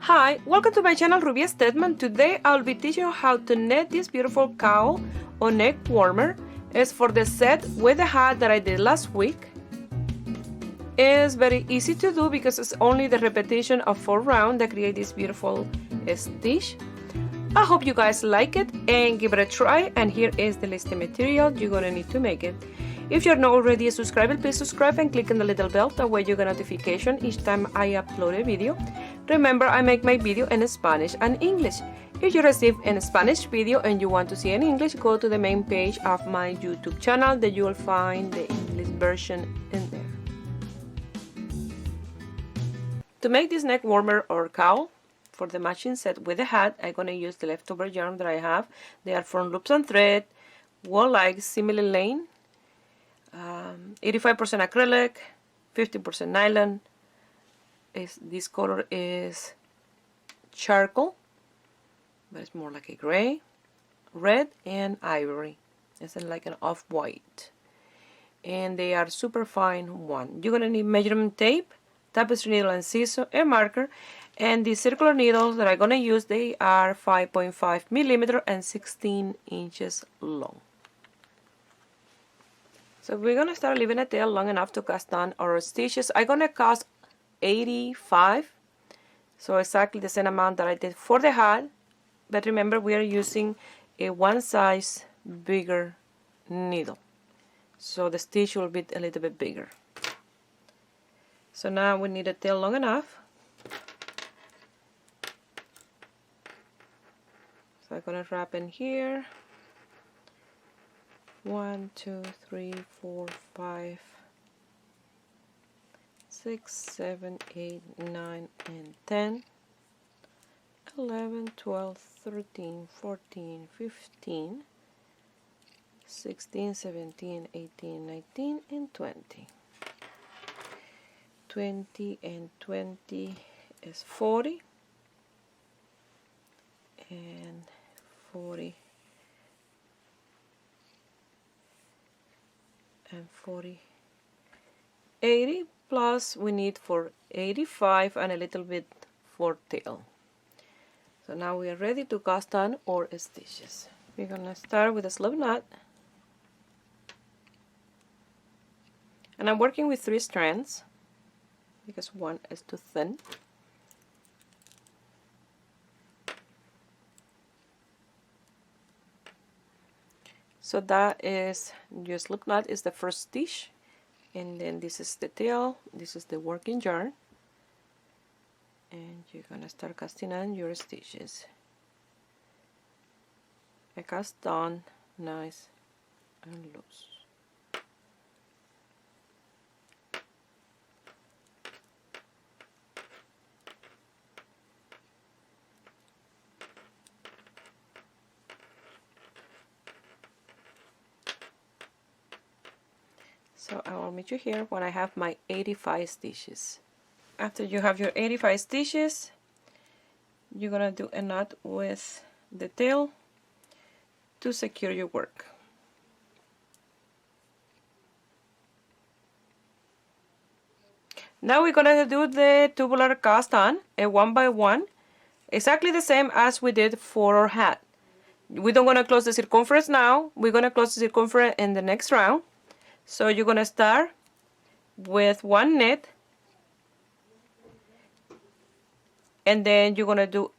Hi, welcome to my channel Ruby Stedman. Today I'll be teaching you how to knit this beautiful cowl or neck warmer. It's for the set with the hat that I did last week. It's very easy to do because it's only the repetition of 4 rounds that create this beautiful stitch. I hope you guys like it and give it a try, and here is the list of material you're gonna need to make it. If you're not already a subscriber, please subscribe and click on the little bell, that way you get notification each time I upload a video. Remember, I make my video in Spanish and English. If you receive a Spanish video and you want to see in English, go to the main page of my YouTube channel that you will find the English version in there. To make this neck warmer or cowl for the matching set with the hat, I'm going to use the leftover yarn that I have. They are from Loops and Thread, Wool-like, similar lane, 85% acrylic, 50% nylon. This color is charcoal, but it's more like a gray, red, and ivory. It's like an off-white. And they are super fine one. You're going to need measurement tape, tapestry needle and scissors, a marker, and the circular needles that I'm going to use, they are 5.5 millimeter and 16 inches long. So we're going to start leaving a tail long enough to cast on our stitches. I'm going to cast 85, so exactly the same amount that I did for the hat, but remember we are using a one size bigger needle, so the stitch will be a little bit bigger. So now we need a tail long enough. So I'm going to wrap in here. 1, 2, 3, 4, 5, 6, 7, 8, 9, and 10, 11, 12, 13, 14, 15, 16, 17, 18, 19, and 20. 20 and 20 is 40, and 40 and 40, 80, plus we need for 85 and a little bit for tail. So now we are ready to cast on our stitches. We're gonna start with a slip knot, and I'm working with 3 strands because one is too thin. So that is your slip knot is the first stitch, and then this is the tail, this is the working yarn, and you're gonna start casting on your stitches. I cast on nice and loose. So I will meet you here when I have my 85 stitches. After you have your 85 stitches, you're gonna do a knot with the tail to secure your work. Now we're gonna do the tubular cast on, a 1 by 1, exactly the same as we did for our hat. We don't gonna close the circumference now. We're gonna close the circumference in the next round. So you're going to start with 1 knit, and then you're going to do,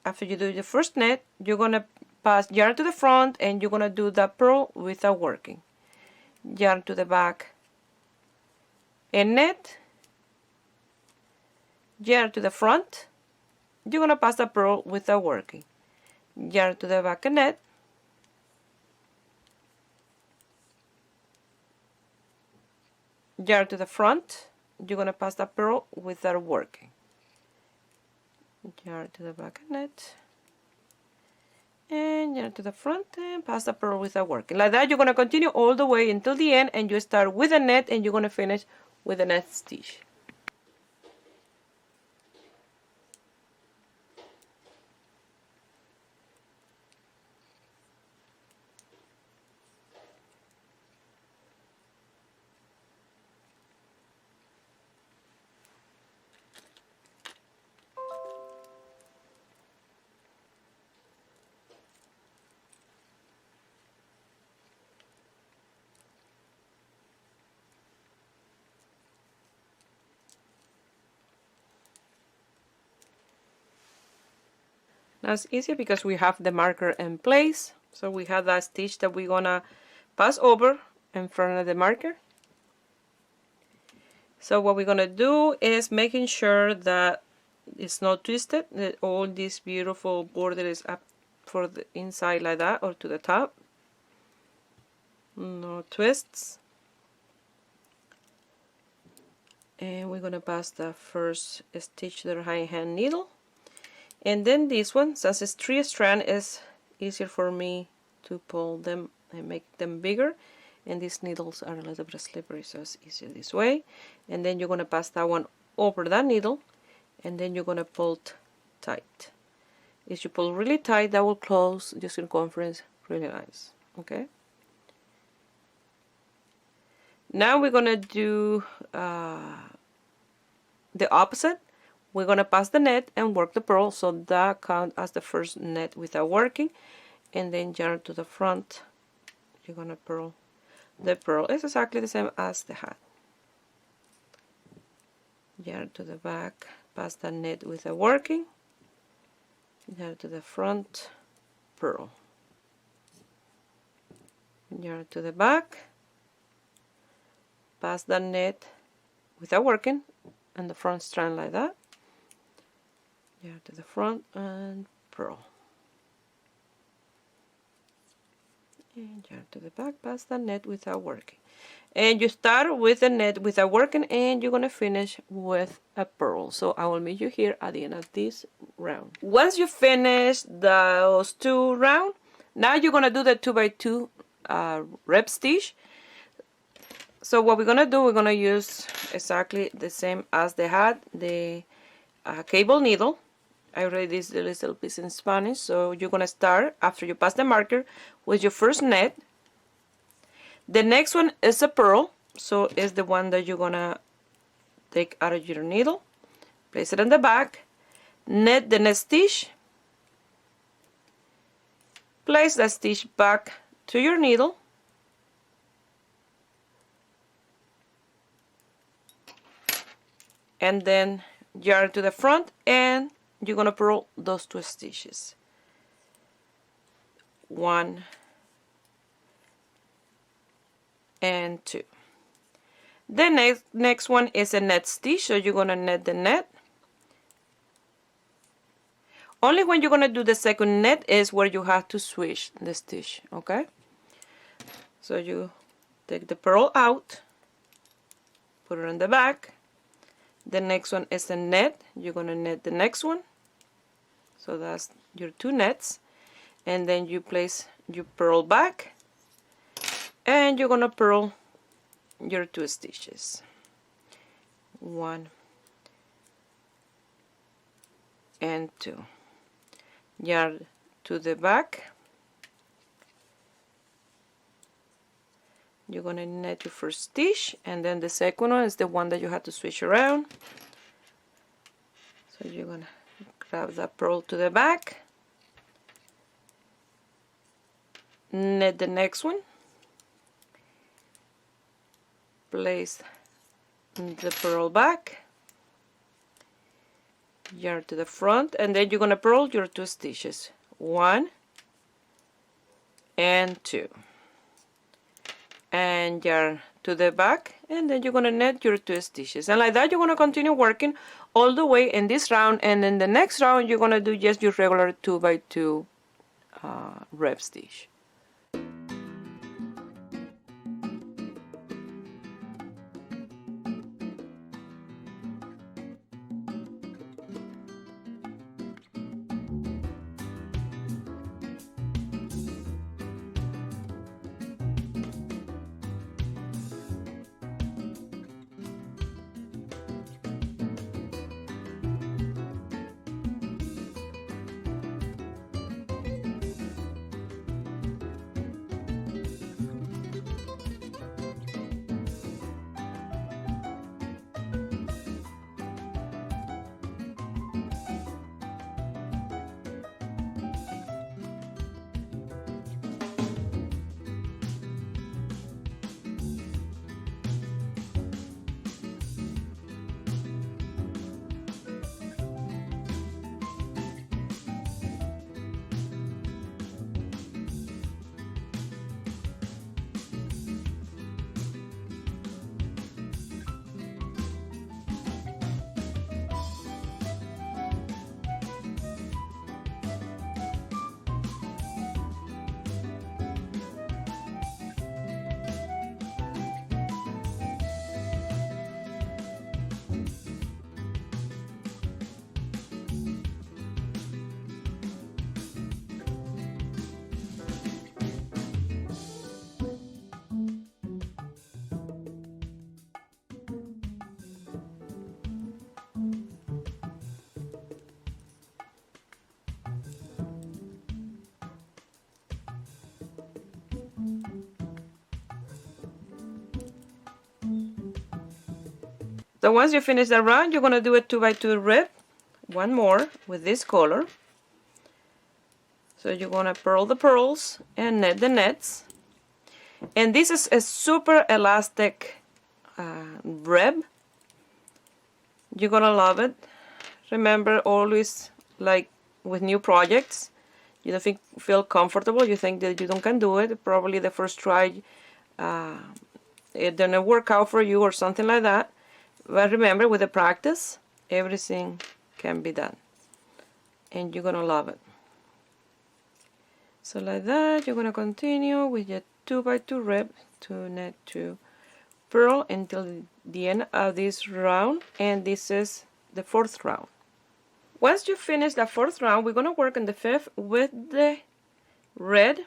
after you do the first knit, you're going to pass yarn to the front and you're going to do the purl without working. Yarn to the back and knit, yarn to the front, you're going to pass the purl without working. Yarn to the back and knit, yarn to the front, you're going to pass the purl without working. Yarn to the back and knit, and yarn to the front and pass the purl without working. Like that you're going to continue all the way until the end, and you start with a net and you're going to finish with a net stitch. Now it's easier because we have the marker in place. So we have that stitch that we're gonna pass over in front of the marker. So what we're gonna do is making sure that it's not twisted, that all this beautiful border is up for the inside like that or to the top. No twists. And we're gonna pass the first stitch to the right hand needle. And then this one, since it's 3 strands, is easier for me to pull them and make them bigger. And these needles are a little bit slippery, so it's easier this way. And then you're gonna pass that one over that needle, and then you're gonna pull tight. If you pull really tight, that will close your circumference really nice. Okay. Now we're gonna do the opposite. We're gonna pass the net and work the purl, so that counts as the first net without working. And then yarn to the front. You're gonna purl. The purl is exactly the same as the hat. Yarn to the back, pass the net without working. Yarn to the front, purl. Yarn to the back, pass the net without working, and the front strand like that. Yarn to the front and purl. And yarn to the back, pass the net without working. And you start with the net without working, and you're going to finish with a purl. So I will meet you here at the end of this round. Once you finish those 2 rounds, now you're going to do the 2x2 rep stitch. So what we're going to do, we're going to use exactly the same as the hat, the cable needle. I read this a little piece in Spanish. So you're going to start, after you pass the marker, with your first net. The next one is a purl, so it's the one that you're going to take out of your needle. Place it on the back, net the next stitch, place that stitch back to your needle, and then yarn to the front, and you're going to purl those 2 stitches. 1 and 2. The next one is a net stitch, so you're going to net the net. Only when you're going to do the second net is where you have to switch the stitch, okay? So you take the purl out, put it on the back. The next one is a net. You're going to net the next one. So that's your 2 nets. And then you place your purl back, and you're going to purl your 2 stitches. 1 and 2. Yarn to the back. You're going to net your first stitch, and then the second one is the one that you have to switch around. So you're going to grab that purl to the back, net the next one, place the purl back, yarn to the front, and then you're going to purl your 2 stitches, 1 and 2, and yarn to the back, and then you're going to net your 2 stitches, and like that you're going to continue working all the way in this round. And in the next round you're going to do just your regular 2x2 rep stitch. So once you finish that round, you're going to do a 2x2 rib, one more with this color. So you're going to purl the pearls and net the nets. And this is a super elastic rib. You're going to love it. Remember, always, like with new projects, you don't feel comfortable, you think that you can do it. Probably the first try it didn't work out for you or something like that. But remember, with the practice, everything can be done. And you're going to love it. So like that, you're going to continue with your 2x2 rib to net to purl until the end of this round. And this is the 4th round. Once you finish the 4th round, we're going to work on the 5th with the red,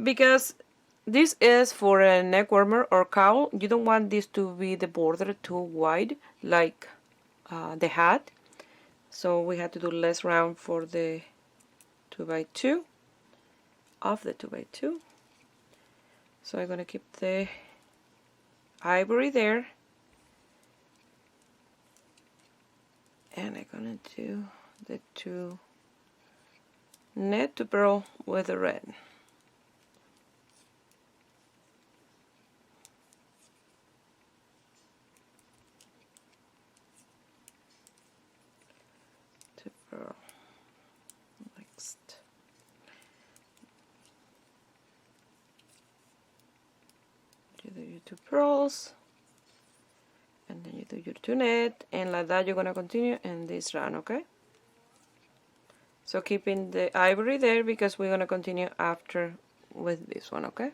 because this is for a neck warmer or cowl. You don't want this to be the border too wide like the hat, so we had to do less round for the 2x2 of the 2x2. So I'm going to keep the ivory there, and I'm going to do the 2 net to purl with the red. To purl. Next. You do your 2 pearls, and then you do your 2 net, and like that you're going to continue in this round, okay? So keeping the ivory there because we're going to continue after with this one, okay?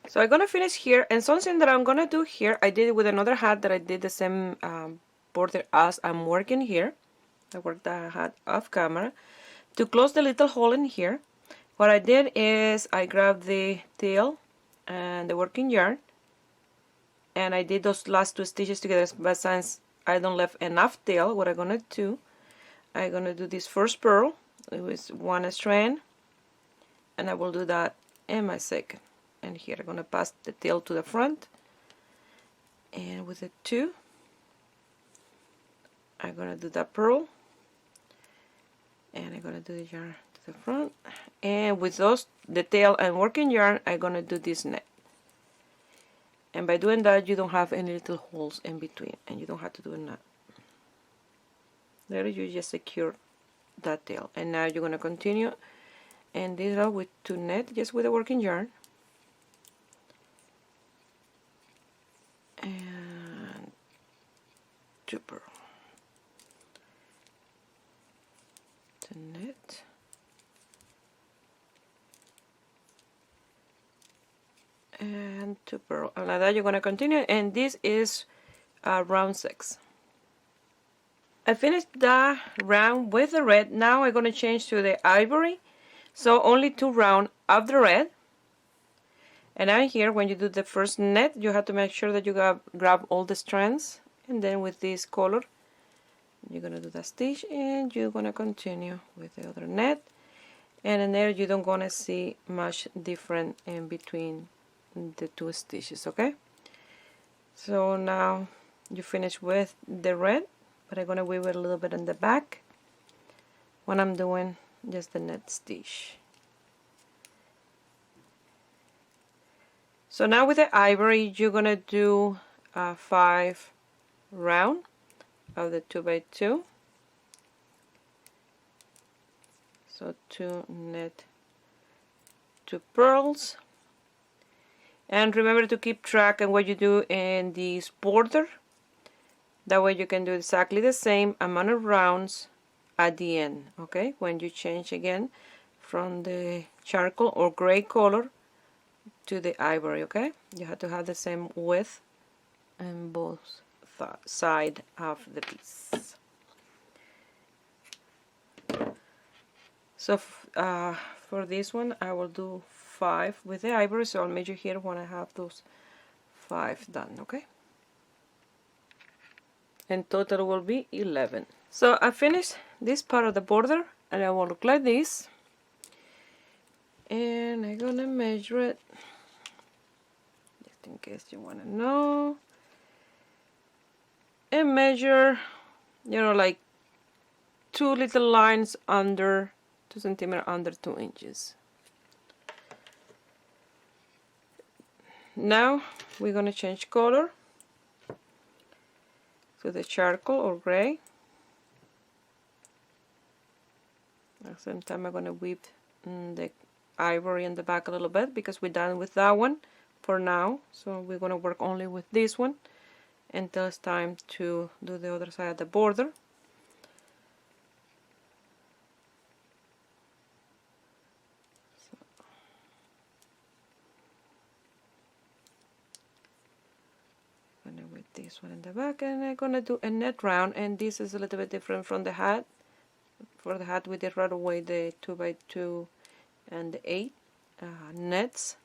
So I'm going to finish here, and something that I'm going to do here, I did it with another hat that I did the same border as I'm working here. I worked the hat off camera. To close the little hole in here, what I did is I grabbed the tail and the working yarn, and I did those last 2 stitches together, but since I don't left enough tail, what I'm going to do, I'm going to do this first purl with 1 strand, and I will do that in my 2nd. And here I'm going to pass the tail to the front, and with the 2 I'm going to do that purl, and I'm going to do the yarn to the front, and with those, the tail and working yarn, I'm going to do this net. And by doing that, you don't have any little holes in between, and you don't have to do a knot. There you just secure that tail, and now you're going to continue and this row with 2 net, just with the working yarn, and 2 purl, 2 net, and 2 purl, and like that you're going to continue, and this is round 6. I finished the round with the red. Now I'm going to change to the ivory, so only 2 rounds of the red. And now here, when you do the first net, you have to make sure that you grab all the strands, and then with this color you're going to do the stitch, and you're going to continue with the other net, and in there you don't going to see much different in between the 2 stitches, okay? So now you finish with the red, but I'm going to weave it a little bit in the back when I'm doing just the net stitch. So now with the ivory, you're going to do 5 round of the 2x2. So 2 net, 2 pearls. And remember to keep track of what you do in this border. That way you can do exactly the same amount of rounds at the end, okay? When you change again from the charcoal or gray color to the ivory, okay? You have to have the same width on both sides of the piece. So for this one I will do 5 with the ivory, so I'll measure here when I have those 5 done, okay? And total will be 11. So I finished this part of the border, and it will look like this. And I'm gonna measure it just in case you want to know, and measure, you know, like 2 little lines under 2 centimeters under 2 inches. Now we're gonna change color to the charcoal or gray. At the same time, I'm gonna whip the ivory in the back a little bit because we're done with that one for now. So we're gonna work only with this one until it's time to do the other side of the border. I'm gonna whip this one in the back, and I'm gonna do a net round, and this is a little bit different from the hat. For the hat we did right away the 2x2 and the 8 nets.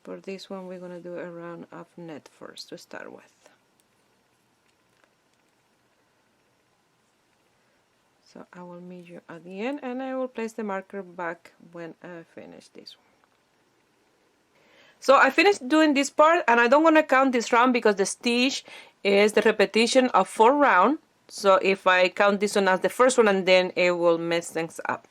For this one we're gonna do a round of net first to start with. So I will measure at the end, and I will place the marker back when I finish this one. So I finished doing this part, and I don't want to count this round because the stitch is the repetition of 4 rounds. So if I count this one as the first one, and then it will mess things up.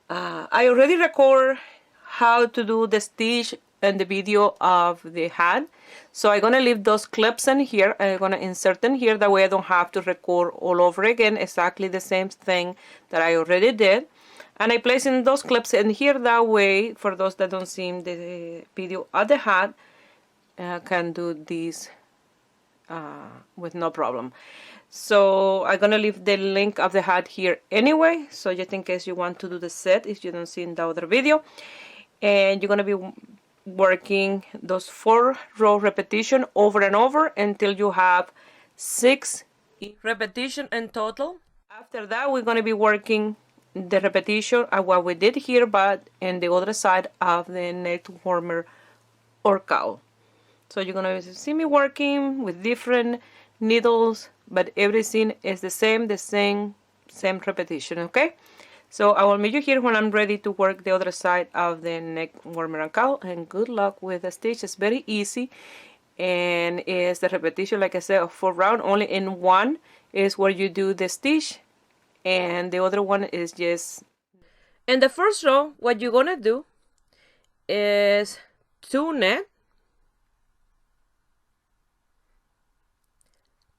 I already record how to do the stitch and the video of the hat. So I'm going to leave those clips in here. I'm going to insert them here. That way I don't have to record all over again exactly the same thing that I already did. And I place in those clips in here, that way for those that don't see the video of the hat can do this with no problem. So I'm gonna leave the link of the hat here anyway, so just in case you want to do the set if you don't see in the other video. And you're gonna be working those 4 row repetition over and over until you have 6 repetition in total. After that we're gonna be working the repetition of what we did here, but in the other side of the neck warmer or cowl. So you're gonna see me working with different needles, but everything is the same repetition. Okay, so I will meet you here when I'm ready to work the other side of the neck warmer and cowl. And good luck with the stitch. It's very easy, and it's the repetition, like I said, of 4 rounds. Only in one is where you do the stitch, and the other one is just in the first row. What you're gonna do is 2 net,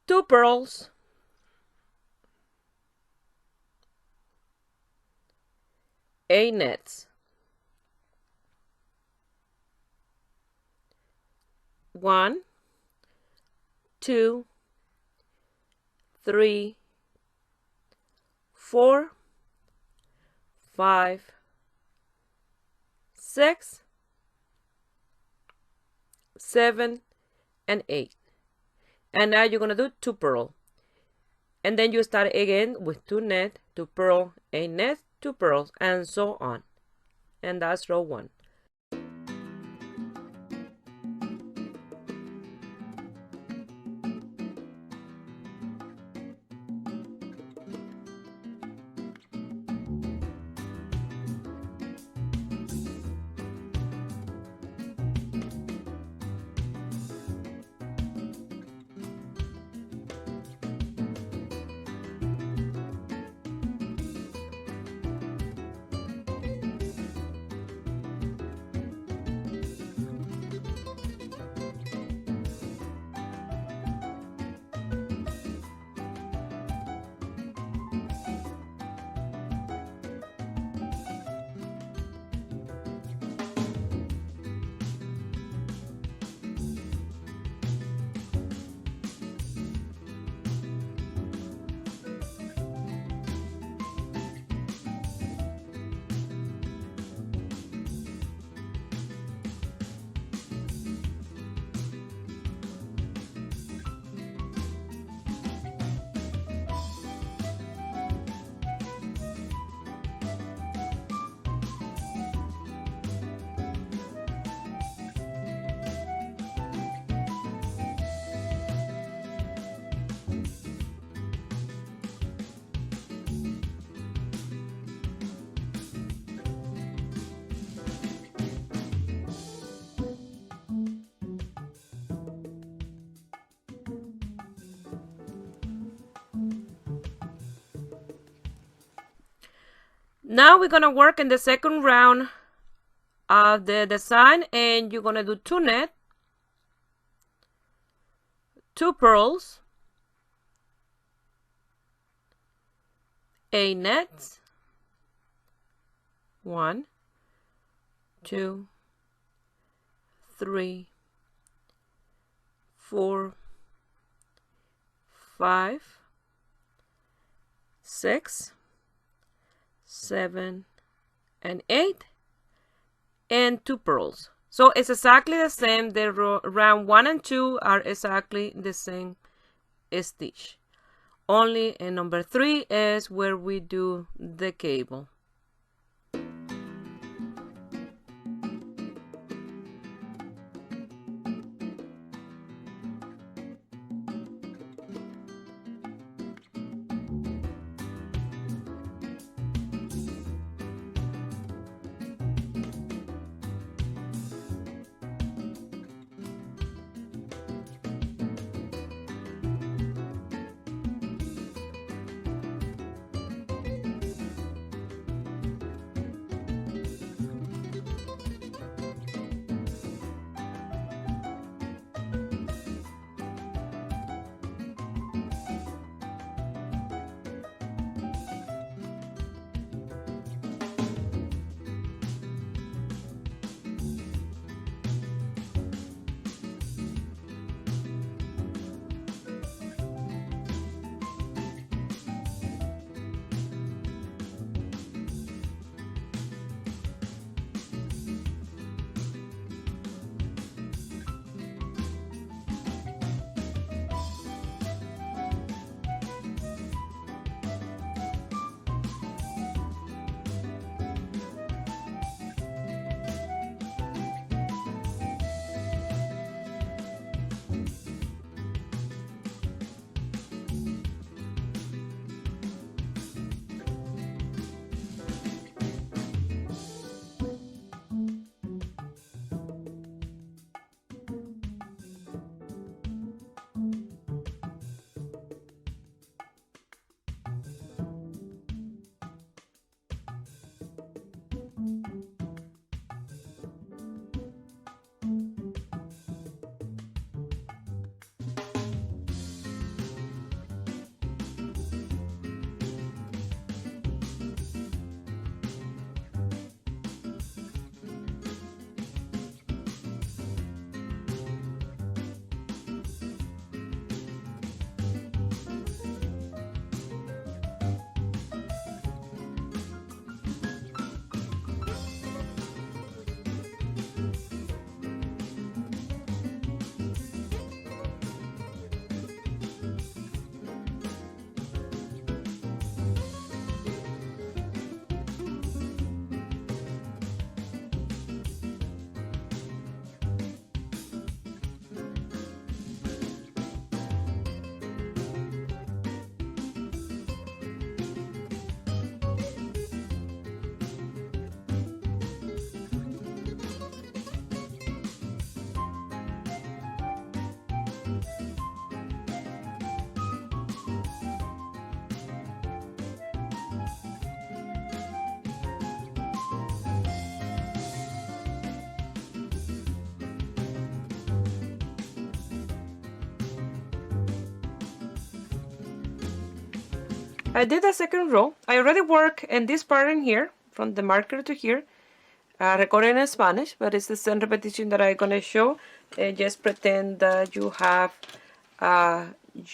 2 purls, 8 nets, 1, 2, 3, 4, 5, 6, 7, and 8. And now you're gonna do 2 purl, and then you start again with 2 net, 2 purl, 8 net, 2 purls, and so on. And that's row 1. Now we're gonna work in the second round of the design, and you're gonna do 2 net, 2 purls, 8 nets, 1, 2, 3, 4, 5, 6, 7, and 8, and 2 purls. So it's exactly the same. The round 1 and 2 are exactly the same stitch. Only in number 3 is where we do the cable. I did the second row. I already worked in this part in here, from the marker to here. Recording in Spanish, but it's the same repetition that I'm gonna show. Just pretend that you have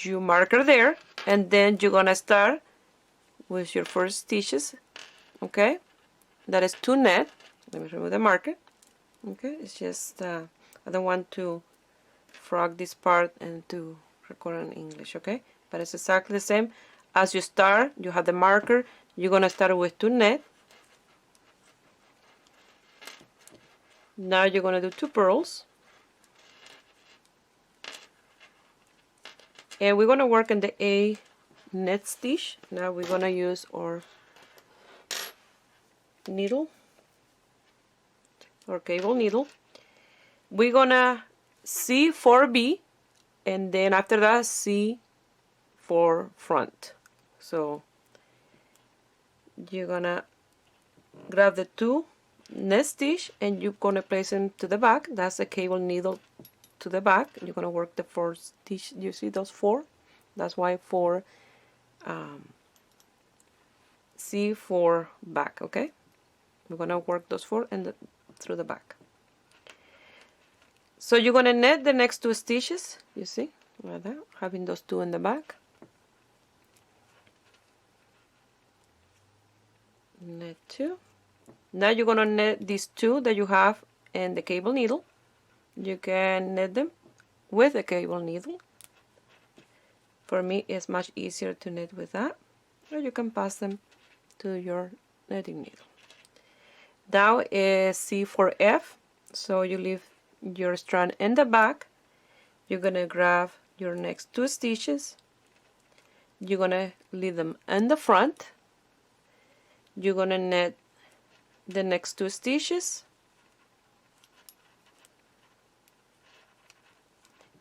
your marker there, and then you're gonna start with your first stitches. Okay, that is 2 net. Let me remove the marker. Okay, it's just I don't want to frog this part and to record in English. Okay, but it's exactly the same. As you start, you have the marker. You're gonna start with 2 net. Now you're gonna do 2 purls, and we're gonna work in the A net stitch. Now we're gonna use our needle or cable needle. We're gonna C for B, and then after that C for front. So you're gonna grab the 2 net stitch and you're gonna place them to the back. That's the cable needle to the back. You're gonna work the 4 stitch. You see those 4? That's why 4 C4 back. Okay, we're gonna work those 4 and through the back. So you're gonna net the next 2 stitches. You see, like that, having those 2 in the back. Net 2. Now you're gonna net these 2 that you have in the cable needle. You can net them with a cable needle. For me, it's much easier to knit with that, or you can pass them to your knitting needle. Now is C4F, so you leave your strand in the back. You're gonna grab your next 2 stitches. You're gonna leave them in the front. You're gonna knit the next 2 stitches,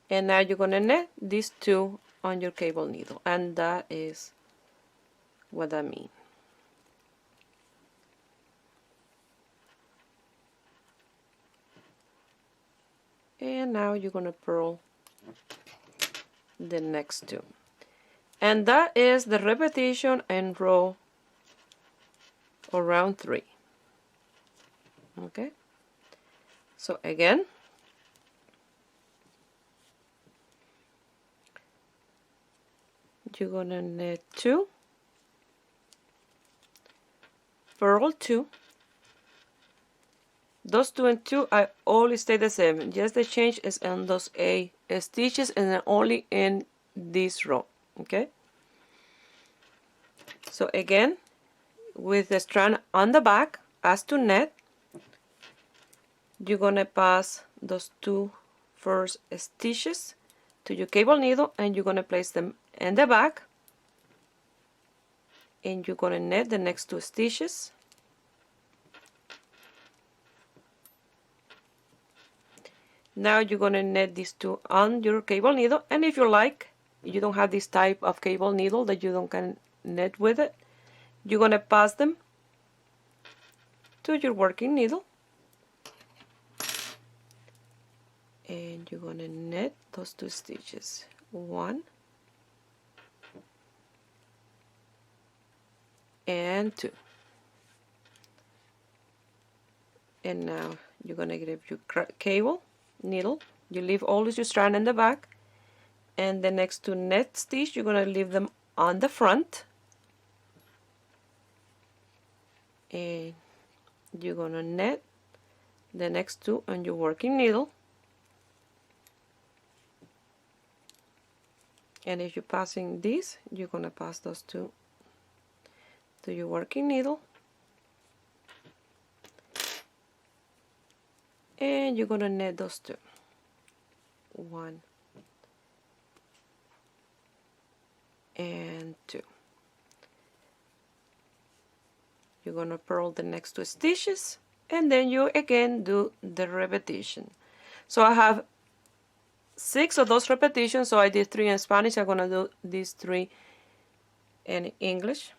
and now you're gonna knit these 2 on your cable needle, and that is what I mean. And now you're gonna purl the next 2, and that is the repetition in row or round 3. Okay, so again, you're gonna knit 2, purl 2. Those 2 and 2 I always stay the same. Just the change is in those A stitches and then only in this row. Okay, so again, with the strand on the back as to net, you're gonna pass those 2 first stitches to your cable needle and you're gonna place them in the back, and you're gonna knit the next 2 stitches. Now you're gonna knit these 2 on your cable needle, and if you like, you don't have this type of cable needle that you don't can knit with it, you're gonna pass them to your working needle, and you're gonna knit those 2 stitches, 1 and 2, and now you're gonna grab your cable needle. You leave always your strand in the back, and the next 2 net stitch you're gonna leave them on the front, and you're gonna knit the next 2 on your working needle. And if you're passing these, you're gonna pass those 2 to your working needle, and you're gonna knit those 2, 1 and 2. You're gonna purl the next 2 stitches, and then you again do the repetition. So I have 6 of those repetitions, so I did 3 in Spanish. I'm gonna do these 3 in English,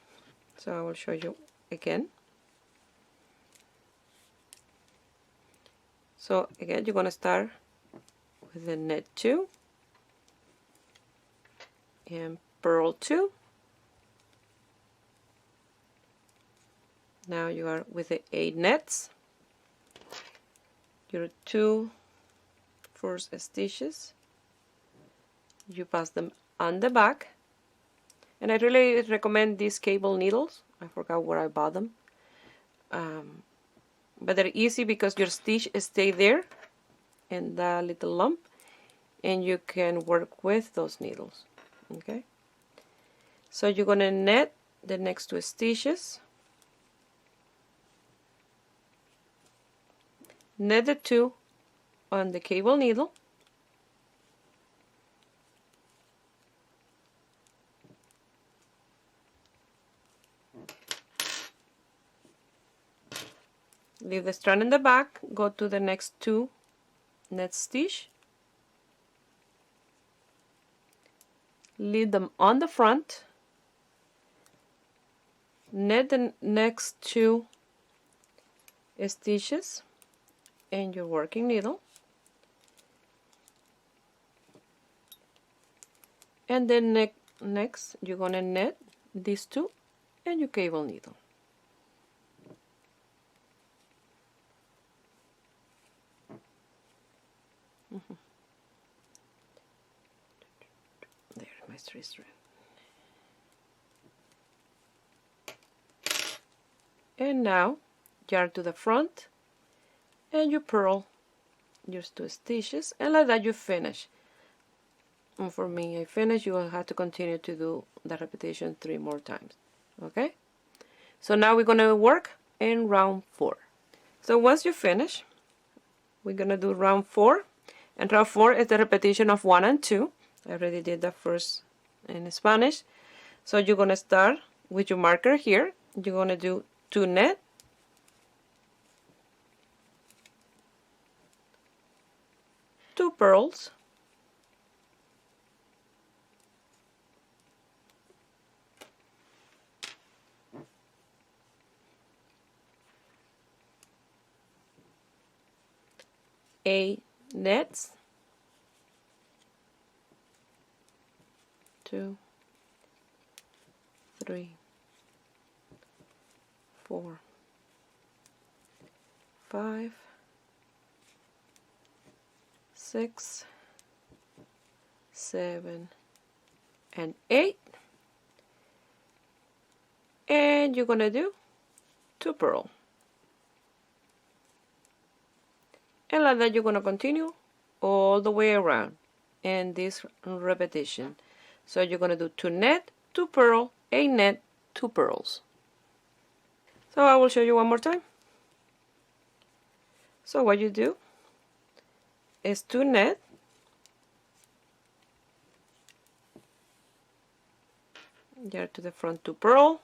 so I will show you again. So again, you're gonna start with the net 2 and purl 2. Now you are with the 8 nets, your 2 first stitches, you pass them on the back, and I really recommend these cable needles. I forgot where I bought them, but they're easy because your stitch stay there in that little lump, and you can work with those needles. Okay, so you're gonna knit the next 2 stitches, knit the 2 on the cable needle, leave the strand in the back, go to the next 2 net stitch, leave them on the front, knit the next 2 stitches in your working needle, and then next you're gonna knit these two and your cable needle. There's my straight strand. And now yarn to the front and you purl just 2 stitches, and like that you finish. And for me, I finish. You will have to continue to do the repetition 3 more times. Okay? So now we're going to work in round 4. So once you finish, we're going to do round 4. And round 4 is the repetition of 1 and 2. I already did the first in Spanish. So you're going to start with your marker here. You're going to do 2 knit, 2 purls, a knits, 2, 3, 4, 5, 6, 7, and 8, and you're gonna do 2 purl, and like that you're gonna continue all the way around in this repetition. So you're gonna do 2 knit, 2 purl, a knit, 2 purls. So I will show you one more time. So what you do is 2 knit, yarn to the front, 2 purl,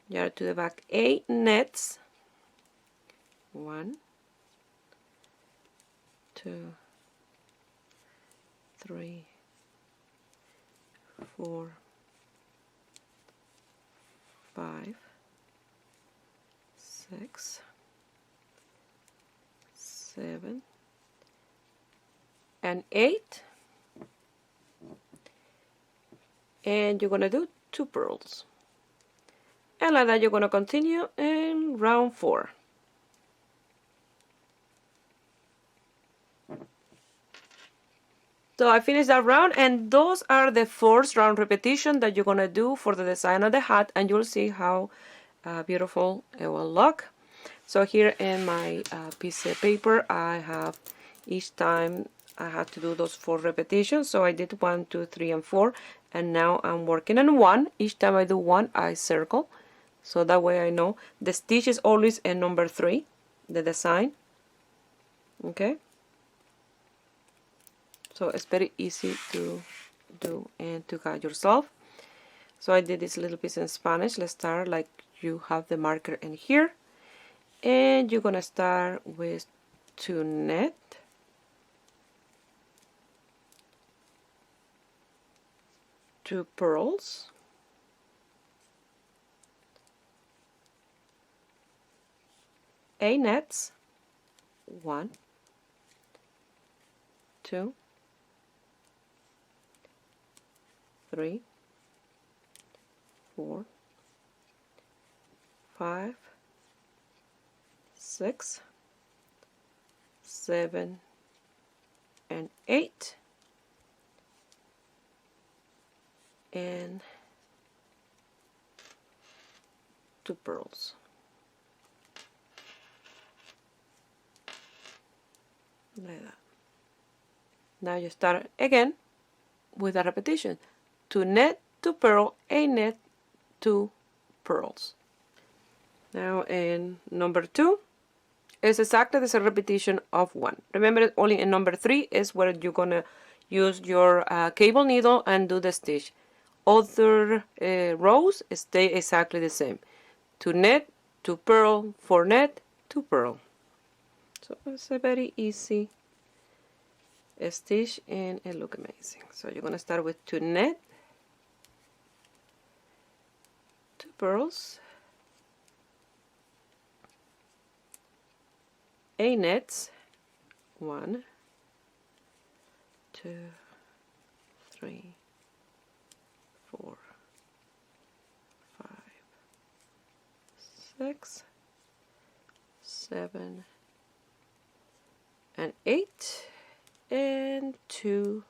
yarn to the back, 8 knits, 1, 2, 3, 4, 5, 6, 7, and 8, and you're gonna do 2 purls, and like that you're gonna continue in round 4. So I finished that round, and those are the first round repetition that you're gonna do for the design of the hat, and you'll see how beautiful it will look. So here in my piece of paper, I have each time I have to do those 4 repetitions. So I did 1, 2, 3, and 4, and now I'm working on 1. Each time I do 1, I circle, so that way I know the stitch is always in number 3, the design. Okay. So it's very easy to do and to guide yourself. So I did this little piece in Spanish. Let's start like you have the marker in here, and you're gonna start with 2 knit, 2 purls, a knits, 1, 2, 3, 4, 5, 6, 7, and 8, and 2 purls. Like that. Now you start again with a repetition. 2 knit, 2 purl, a knit, 2 purls. Now in number 2 is exactly the same repetition of 1. Remember, only in number 3 is where you're gonna use your cable needle and do the stitch. Other rows stay exactly the same. 2 knit, 2 purl, 4 knit, 2 purl. So it's a very easy stitch and it looks amazing. So you're gonna start with 2 knit, 2 purls, 8 nets, 1, 2, 3, 4, 5, 6, 7, and 8, and 2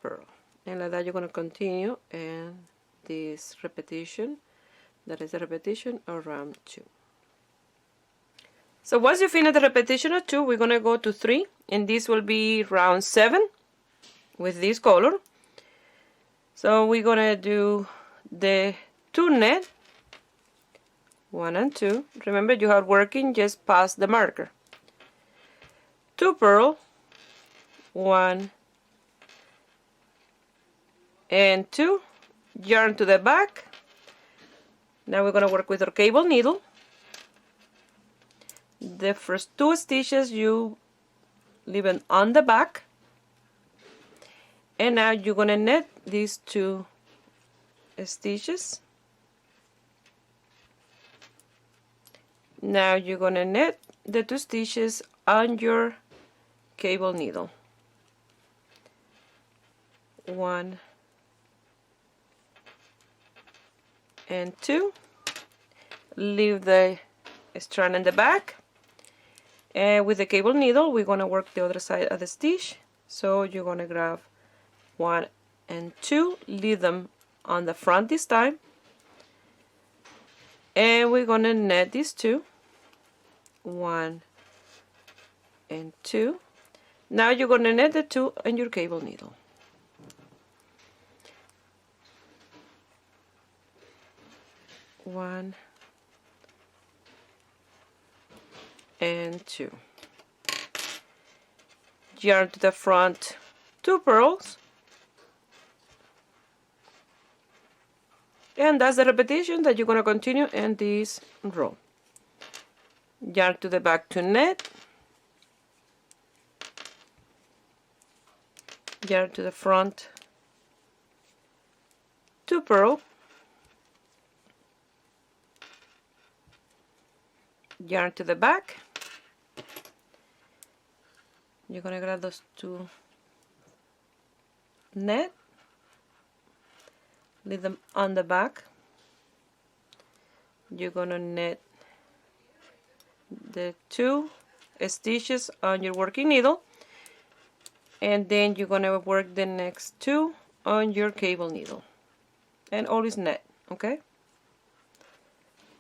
purl. And like that you're going to continue and this repetition, that is a repetition of round 2. So once you finish the repetition of 2, we're going to go to 3, and this will be round 7 with this color. So we're going to do the 2 net, 1 and 2. Remember, you are working just past the marker. 2 purl, 1 and 2, yarn to the back. Now we're going to work with our cable needle. The first 2 stitches you leave it on the back, and now you're going to knit these 2 stitches. Now you're going to knit the 2 stitches on your cable needle. 1 and 2. Leave the strand in the back, and with the cable needle we're going to work the other side of the stitch. So you're going to grab 1 and 2, leave them on the front this time, and we're going to knit these 2, 1 and 2. Now you're going to knit the 2 on your cable needle. One and 2. Yarn to the front 2 purls, and that's the repetition that you're going to continue in this row. Yarn to the back to knit, yarn to the front 2 purl, yarn to the back. You're going to grab those 2 net, leave them on the back. You're going to knit the 2 stitches on your working needle, and then you're going to work the next 2 on your cable needle, and always knit. Okay,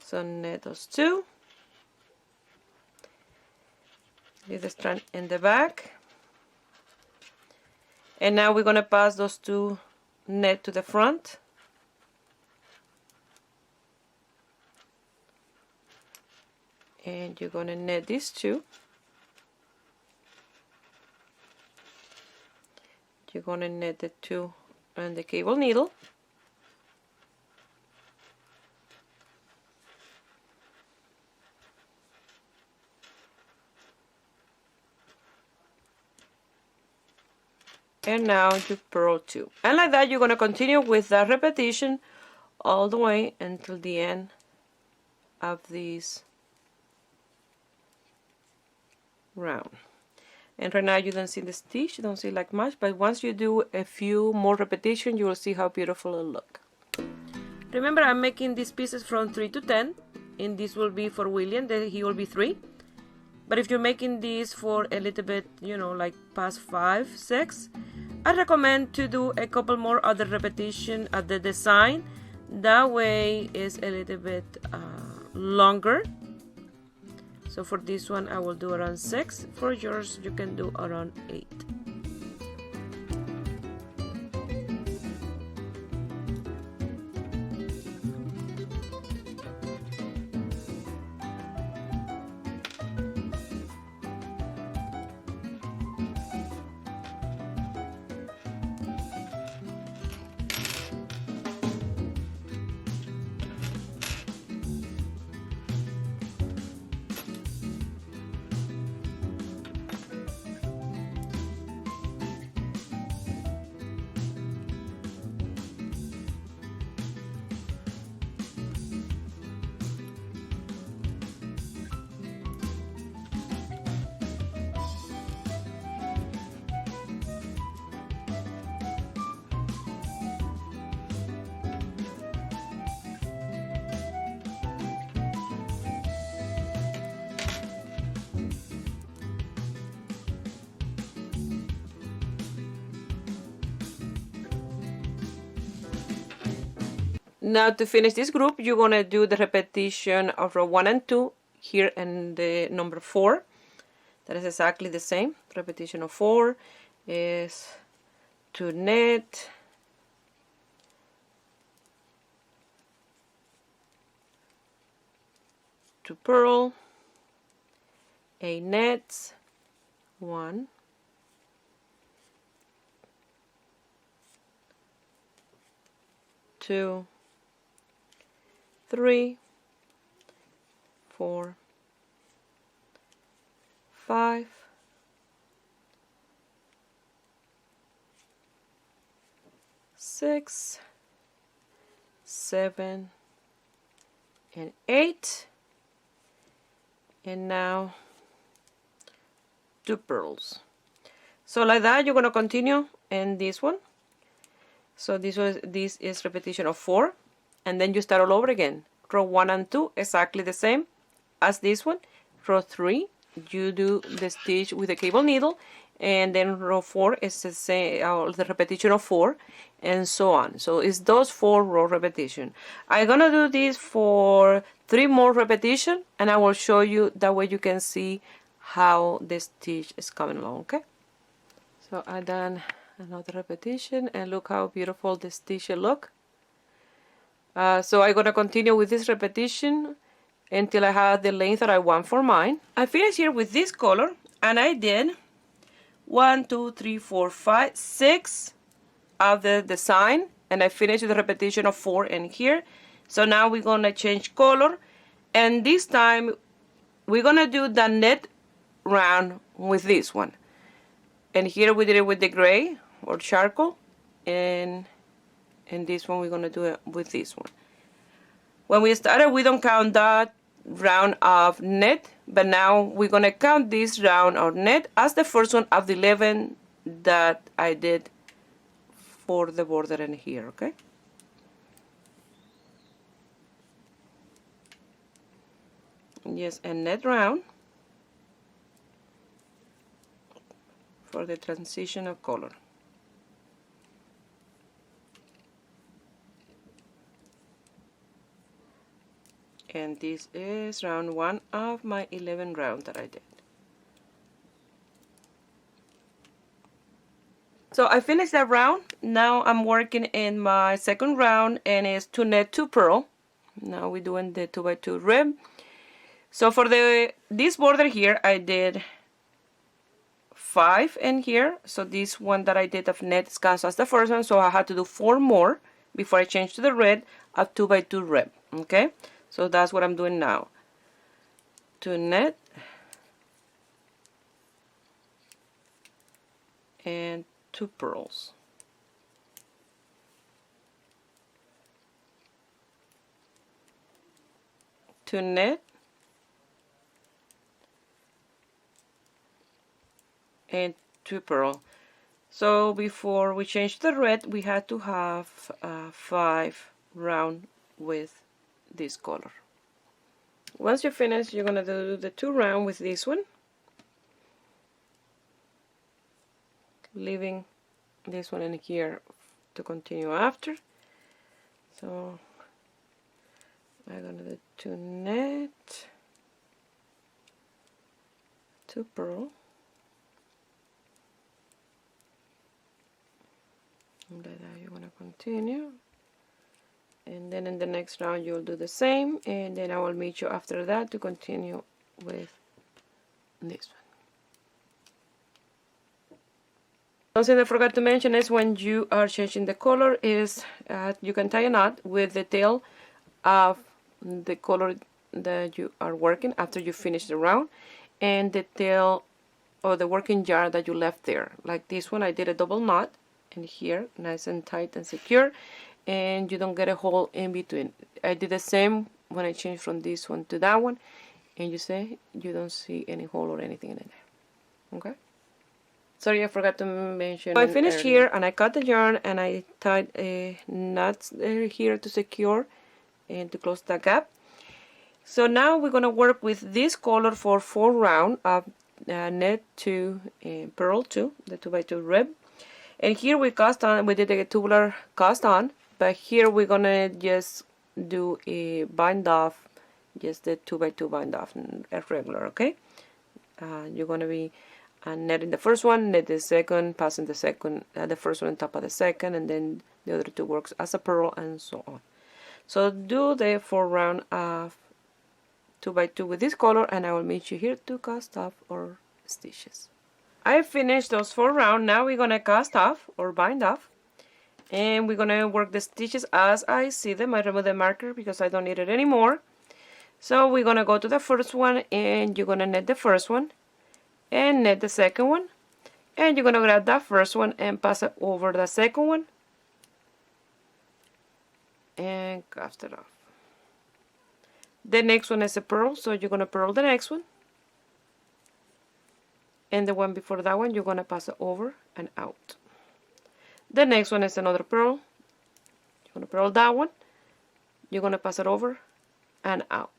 so knit those 2. Leave the strand in the back, and now we're going to pass those 2 net to the front, and you're going to knit these 2. You're going to knit the 2 on the cable needle, and now you purl 2, and like that you're going to continue with that repetition all the way until the end of this round. And right now you don't see the stitch, you don't see like much, but once you do a few more repetitions you will see how beautiful it'll look. Remember, I'm making these pieces from 3 to 10, and this will be for William, then he will be 3. But if you're making these for a little bit, you know, like past 5, 6, I recommend to do a couple more other repetition of the design. That way it's a little bit longer. So for this one I will do around 6. For yours you can do around 8. Now to finish this group, you're going to do the repetition of row 1 and 2 here in the number 4. That is exactly the same. Repetition of 4 is to knit, to purl, a knit, 1, 2, 3, 4, 5, 6, 7, and 8, and now 2 purls. So like that, you're going to continue in this one. So this is repetition of 4, and then you start all over again. Row 1 and 2 exactly the same as this one. Row 3 you do the stitch with the cable needle, and then row 4 is the same, the repetition of 4, and so on. So it's those 4 row repetition. I'm gonna do this for 3 more repetition, and I will show you, that way you can see how the stitch is coming along. Okay, so I done another repetition, and look how beautiful the stitch look. So I'm gonna continue with this repetition until I have the length that I want for mine. I finished here with this color, and I did 1, 2, 3, 4, 5, 6 of the design, and I finished with the repetition of 4 in here. So now we're gonna change color, and this time we're gonna do the knit round with this one. And here we did it with the gray or charcoal, and this one we're gonna do it with this one. When we started, we don't count that round of knit, but now we're gonna count this round of knit as the first one of the 11 that I did for the border in here. Okay, yes, and knit round for the transition of color. And this is round 1 of my 11 rounds that I did. So I finished that round. Now I'm working in my second round, and it's to knit, to purl. Now we're doing the 2x2 rib. So for this border here, I did 5 in here. So this one that I did of knit counts as the first one. So I had to do 4 more before I change to the red of 2x2 rib. Okay. So that's what I'm doing now. To knit and 2 purls. To knit and 2 purl. So before we change the red, we had to have 5 round with this color. Once you finish, you're gonna do the 2 round with this one, leaving this one in here to continue after. So I'm gonna do 2 knit, 2 purl, and like that you're gonna continue. And then in the next round you'll do the same, and then I will meet you after that to continue with this one. Something I forgot to mention is when you are changing the color is you can tie a knot with the tail of the color that you are working after you finish the round, and the tail or the working yarn that you left there. Like this one, I did a double knot in here, nice and tight and secure, and you don't get a hole in between. I did the same when I changed from this one to that one, and you see you don't see any hole or anything in there. Okay, sorry, I forgot to mention. I finished here, and I cut the yarn, and I tied knots here to secure and to close the gap. So now we're gonna work with this color for 4 rounds of knit 2 purl 2, the 2x2 rib. And here we cast on, we did a tubular cast on but here we're gonna just do a bind off, just the 2x2 bind off, regular. Okay, you're gonna be netting the first one, net the second, passing the second, the first one on top of the second, and then the other two works as a purl, and so on. So do the 4 round of 2x2 with this color, and I will meet you here to cast off our stitches. I finished those 4 rounds. Now we're gonna cast off or bind off, and we're gonna work the stitches as I see them. I remove the marker because I don't need it anymore. So we're gonna go to the first one, and you're gonna net the first one and net the second one, and you're gonna grab that first one and pass it over the second one and cast it off. The next one is a purl, so you're gonna purl the next one, and the one before that one you're gonna pass it over and out. The next one is another purl. You're gonna purl that one, you're gonna pass it over and out.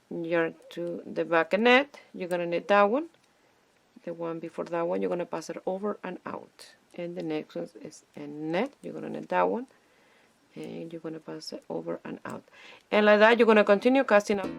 You're to the back and net, you're gonna net that one, the one before that one you're gonna pass it over and out, and the next one is a net, you're gonna net that one, and you're gonna pass it over and out, and like that you're gonna continue casting up.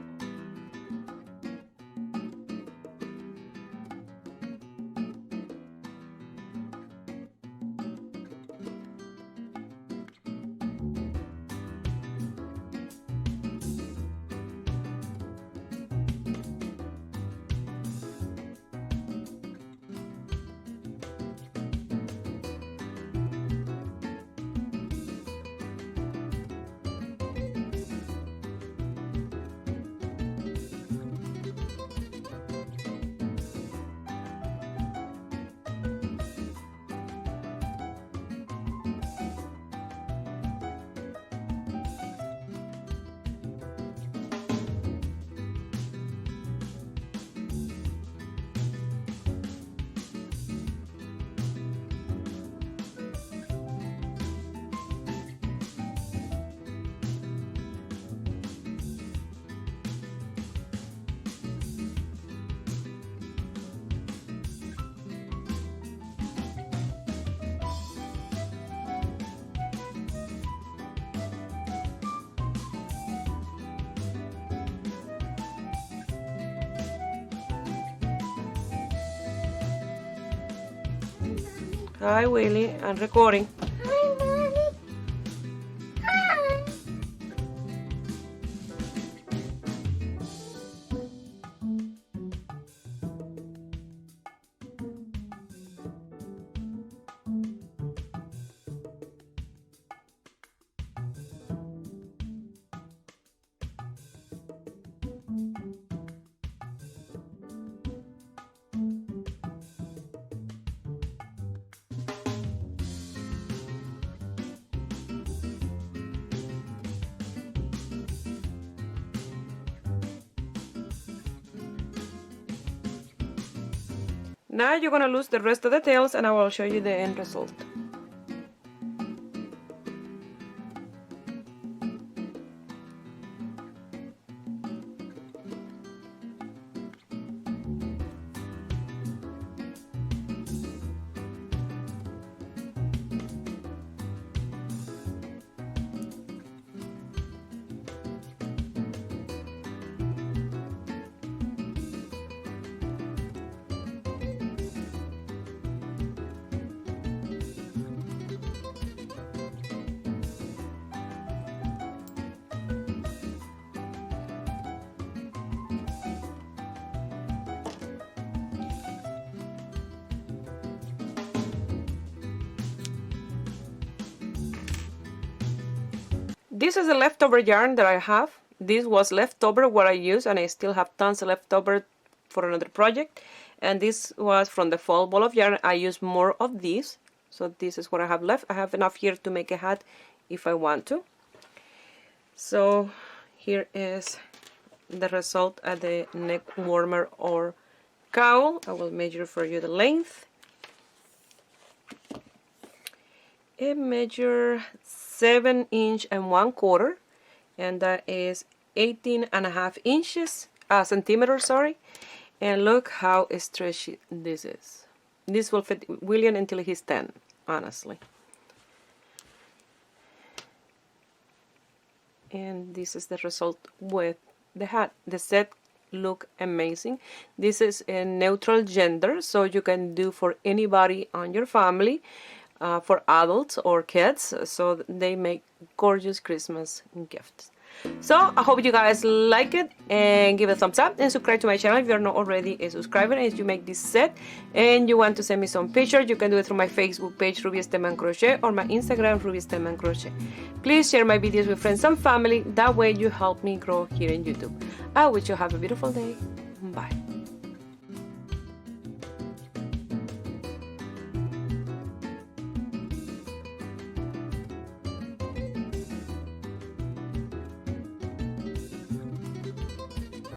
Hi Willie, I'm recording. Hi, Mommy. Hi. Now you're gonna lose the rest of the tails, and I will show you the end result. This is the leftover yarn that I have. This was leftover what I used, and I still have tons left over for another project. And this was from the fall ball of yarn. I use more of these, so this is what I have left. I have enough here to make a hat if I want to. So here is the result of the neck warmer or cowl. I will measure for you the length. It measures 7 inches and 1/4, and that is 18.5 inches, centimeters, sorry. And look how stretchy this is. This will fit William until he's 10, honestly. and this is the result with the hat. The set look amazing. This is a neutral gender, so you can do for anybody on your family, for adults or kids, so they make gorgeous Christmas gifts. So I hope you guys like it, and give it a thumbs up and subscribe to my channel if you're not already a subscriber. And if you make this set and you want to send me some pictures, you can do it through my Facebook page Ruby Stem and Crochet or my Instagram Ruby Stem and Crochet. Please share my videos with friends and family, that way you help me grow here in YouTube. I wish you have a beautiful day. Bye.